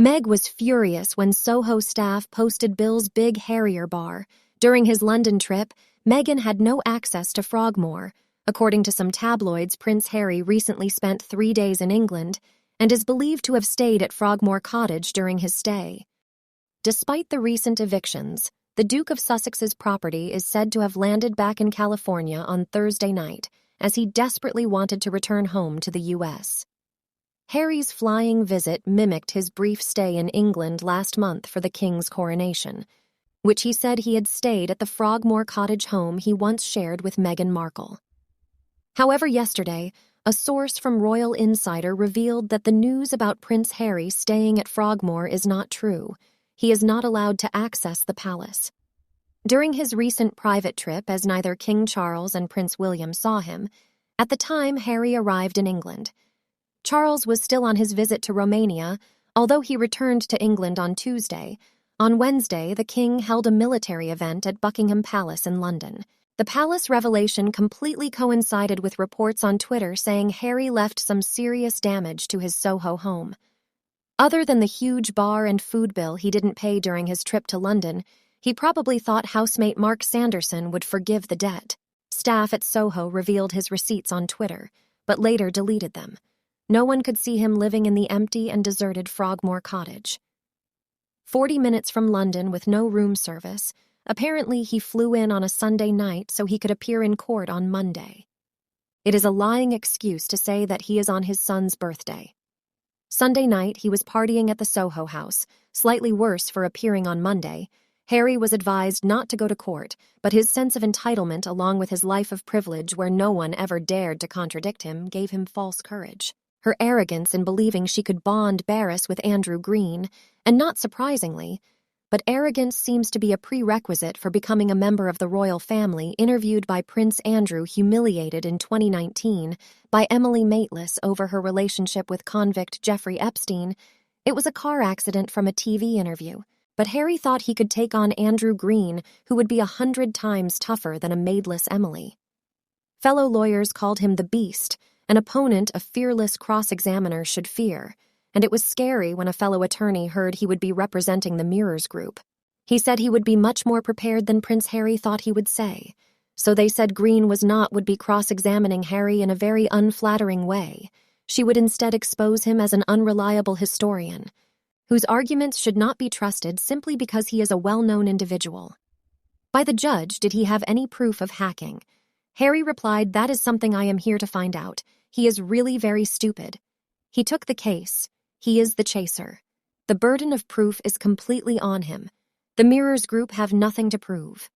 Meg was furious when Soho staff posted Bill's big Harrier bar. During his London trip, Meghan had no access to Frogmore. According to some tabloids, Prince Harry recently spent 3 days in England and is believed to have stayed at Frogmore Cottage during his stay. Despite the recent evictions, the Duke of Sussex's property is said to have landed back in California on Thursday night, as he desperately wanted to return home to the U.S. Harry's flying visit mimicked his brief stay in England last month for the King's coronation, which he said he had stayed at the Frogmore Cottage home he once shared with Meghan Markle. However, yesterday, a source from Royal Insider revealed that the news about Prince Harry staying at Frogmore is not true. He is not allowed to access the palace. During his recent private trip, as neither King Charles and Prince William saw him, at the time Harry arrived in England. Charles was still on his visit to Romania, although he returned to England on Tuesday. On Wednesday, the king held a military event at Buckingham Palace in London. The palace revelation completely coincided with reports on Twitter saying Harry left some serious damage to his Soho home. Other than the huge bar and food bill he didn't pay during his trip to London, he probably thought housemate Mark Sanderson would forgive the debt. Staff at Soho revealed his receipts on Twitter, but later deleted them. No one could see him living in the empty and deserted Frogmore Cottage. 40 minutes from London with no room service, apparently he flew in on a Sunday night so he could appear in court on Monday. It is a lying excuse to say that he is on his son's birthday. Sunday night, he was partying at the Soho House, slightly worse for appearing on Monday. Harry was advised not to go to court, but his sense of entitlement along with his life of privilege where no one ever dared to contradict him gave him false courage. Her arrogance in believing she could bond Barris with Andrew Green, and not surprisingly, but arrogance seems to be a prerequisite for becoming a member of the royal family interviewed by Prince Andrew humiliated in 2019 by Emily Maitlis over her relationship with convict Jeffrey Epstein. It was a car accident from a TV interview, but Harry thought he could take on Andrew Green, who would be 100 times tougher than a maidless Emily. Fellow lawyers called him the Beast, an opponent a fearless cross-examiner should fear, and it was scary when a fellow attorney heard he would be representing the Mirrors Group. He said he would be much more prepared than Prince Harry thought he would say, so they said Green would be cross-examining Harry in a very unflattering way. She would instead expose him as an unreliable historian, whose arguments should not be trusted simply because he is a well-known individual. By the judge, did he have any proof of hacking? Harry replied, "That is something I am here to find out. He is really very stupid. He took the case. He is the chaser. The burden of proof is completely on him. The Mirrors Group have nothing to prove."